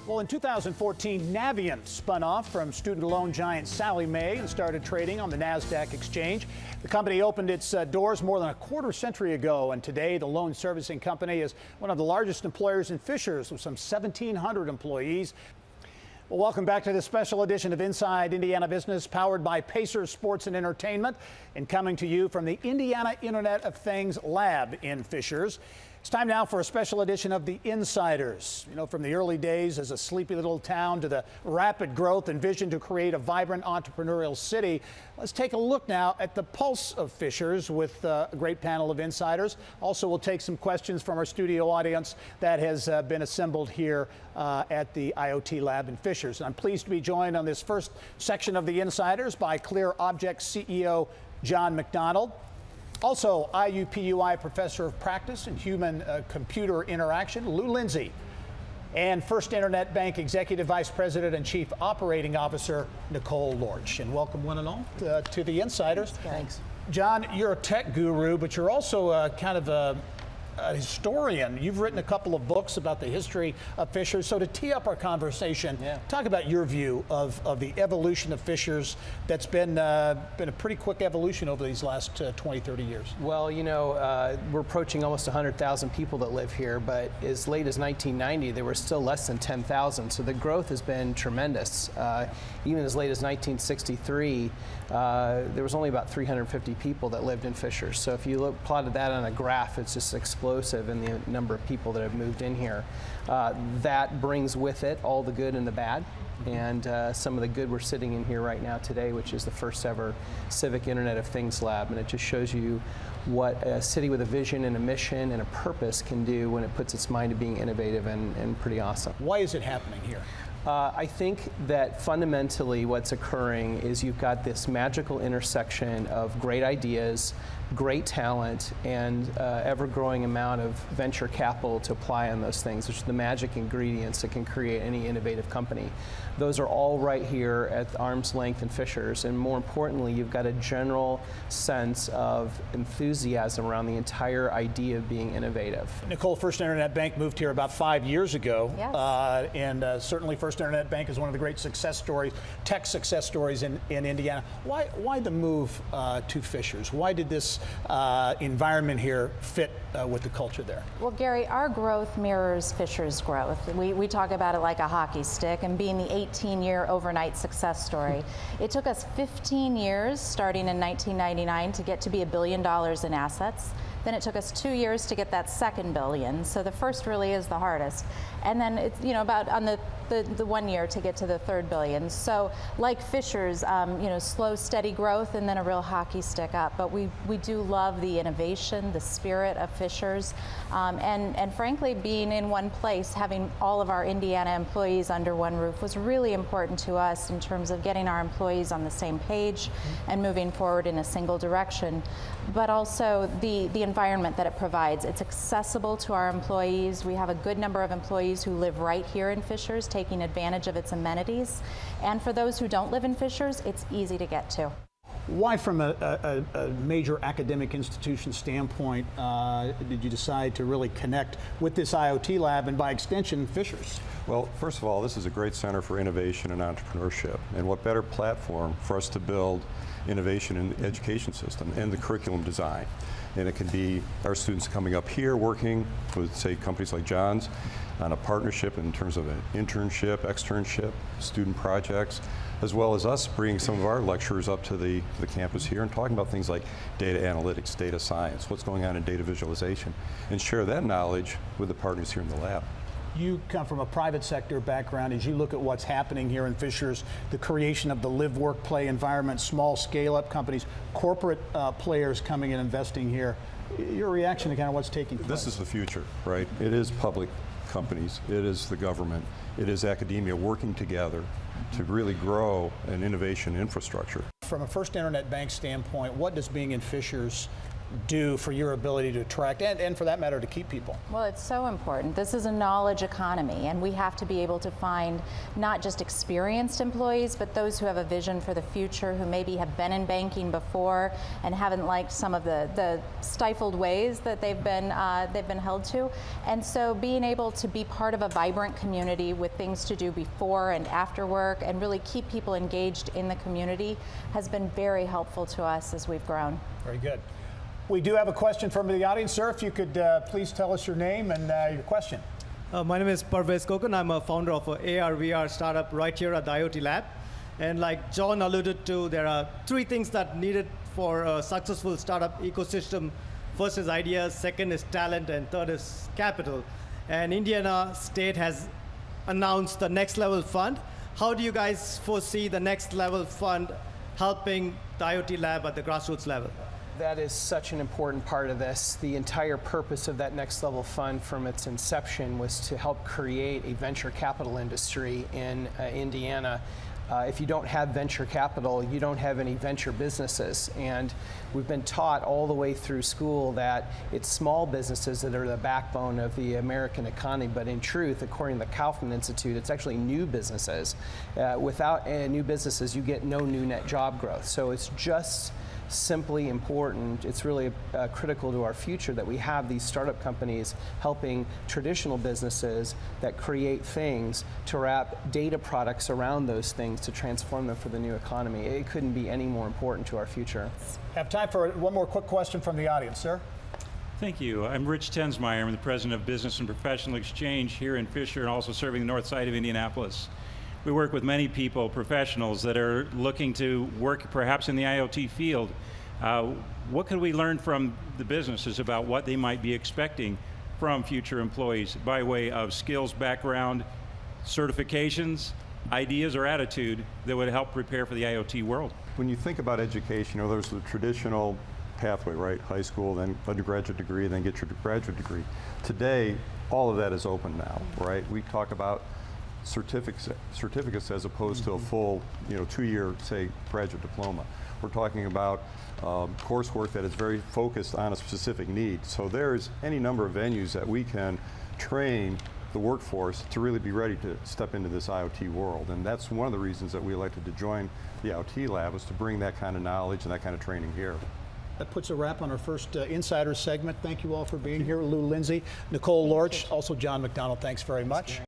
Well, in 2014, Navient spun off from student loan giant Sallie Mae and started trading on the NASDAQ exchange. The company opened its doors more than a quarter century ago, and today the loan servicing company is one of the largest employers in Fishers with some 1,700 employees. Well, welcome back to this special edition of Inside Indiana Business, powered by Pacers Sports and Entertainment, and coming to you from the Indiana Internet of Things Lab in Fishers. It's time now for a special edition of The Insiders. You know, from the early days as a sleepy little town to the rapid growth and vision to create a vibrant entrepreneurial city, let's take a look now at the pulse of Fishers with a great panel of insiders. Also, we'll take some questions from our studio audience that has been assembled here at the IOT Lab in Fishers. And I'm pleased to be joined on this first section of The Insiders by Clear Objects CEO John McDonald. Also, IUPUI Professor of Practice and Human-Computer Interaction, Lou Lindsay. And First Internet Bank Executive Vice President and Chief Operating Officer, Nicole Lorch. And welcome one and all to the Insiders. Thanks. John, you're a tech guru, but you're also kind of a historian. You've written a couple of books about the history of Fishers. So to tee up our conversation, talk about your view of the evolution of Fishers that's been a pretty quick evolution over these last 20, 30 years. Well, you know, we're approaching almost 100,000 people that live here, but as late as 1990, there were still less than 10,000. So the growth has been tremendous. Even as late as 1963, there was only about 350 people that lived in Fishers. So if you plotted that on a graph, it's just explosive in the number of people that have moved in here. That brings with it all the good and the bad. And some of the good we're sitting in here right now today, which is the first ever Civic Internet of Things Lab. And it just shows you what a city with a vision and a mission and a purpose can do when it puts its mind to being innovative and pretty awesome. Why is it happening here? I think that fundamentally what's occurring is you've got this magical intersection of great ideas, great talent, and ever-growing amount of venture capital to apply on those things, which are the magic ingredients that can create any innovative company. Those are all right here at arm's length in Fishers, and more importantly, you've got a general sense of enthusiasm around the entire idea of being innovative. Nicole, First Internet Bank moved here about 5 years ago, yes. And certainly First Internet Bank is one of the great success stories, tech success stories in Indiana. Why the move to Fishers? Why did this environment here fit with the culture there? Well, Gary, our growth mirrors Fishers' growth. We talk about it like a hockey stick, and being the 18-year overnight success story. It took us 15 years, starting in 1999, to get to be $1 billion in assets. Then it took us 2 years to get that second billion. So the first really is the hardest. And then it's, you know, about on the 1 year to get to the third billion. So like Fishers, you know, slow, steady growth and then a real hockey stick up. But we do love the innovation, the spirit of Fishers, and frankly, being in one place, having all of our Indiana employees under one roof was really important to us in terms of getting our employees on the same page and moving forward in a single direction. But also the environment that it provides. It's accessible to our employees. We have a good number of employees who live right here in Fishers, taking advantage of its amenities. And for those who don't live in Fishers, it's easy to get to. Why, from a major academic institution standpoint, did you decide to really connect with this IoT lab and by extension, Fishers? Well, first of all, this is a great center for innovation and entrepreneurship. And what better platform for us to build innovation in the education system and the curriculum design. And it can be our students coming up here working with, say, companies like John's on a partnership in terms of an internship, externship, student projects, as well as us bringing some of our lecturers up to the campus here and talking about things like data analytics, data science, what's going on in data visualization, and share that knowledge with the partners here in the lab. You come from a private sector background. As you look at what's happening here in Fishers, the creation of the live, work, play environment, small scale-up companies, corporate players coming and investing here, your reaction to kind of what's taking place? This is the future, right? It is public companies, it is the government, it is academia working together to really grow an innovation infrastructure. From a First Internet Bank standpoint, what does being in Fishers do for your ability to attract and for that matter to keep people? Well, it's so important. This is a knowledge economy, and we have to be able to find not just experienced employees, but those who have a vision for the future, who maybe have been in banking before and haven't liked some of the stifled ways that they've been held to. And so being able to be part of a vibrant community with things to do before and after work and really keep people engaged in the community has been very helpful to us as we've grown. Very good. We do have a question from the audience, sir. If you could please tell us your name and your question. My name is Parvez Kokan. I'm a founder of an AR/VR startup right here at the IOT Lab. And like John alluded to, there are three things that needed for a successful startup ecosystem. First is ideas, second is talent, and third is capital. And Indiana State has announced the Next Level Fund. How do you guys foresee the Next Level Fund helping the IoT Lab at the grassroots level? That is such an important part of this. The entire purpose of that Next Level Fund from its inception was to help create a venture capital industry in Indiana. If you don't have venture capital, you don't have any venture businesses. And we've been taught all the way through school that it's small businesses that are the backbone of the American economy. But in truth, according to the Kaufman Institute, it's actually new businesses. Without new businesses, you get no new net job growth. So it's just simply important. It's really critical to our future that we have these startup companies helping traditional businesses that create things to wrap data products around those things to transform them for the new economy. It couldn't be any more important to our future. Have time for one more quick question from the audience, sir. Thank you. I'm Rich Tensmeyer. I'm the president of Business and Professional Exchange here in Fisher and also serving the north side of Indianapolis. We work with many people, professionals that are looking to work perhaps in the IoT field. What can we learn from the businesses about what they might be expecting from future employees by way of skills, background, certifications, ideas, or attitude that would help prepare for the IoT world? When you think about education, there's the traditional pathway, right? High school, then undergraduate degree, then get your graduate degree. Today, all of that is open now, right? We talk about certificates as opposed to a full, 2-year, say, graduate diploma. We're talking about coursework that is very focused on a specific need. So there's any number of venues that we can train the workforce to really be ready to step into this IoT world. And that's one of the reasons that we elected to join the IoT Lab, is to bring that kind of knowledge and that kind of training here. That puts a wrap on our first Insider segment. Thank you all for being here. Lou Lindsay, Nicole Lorch, also John McDonald. Thanks very much.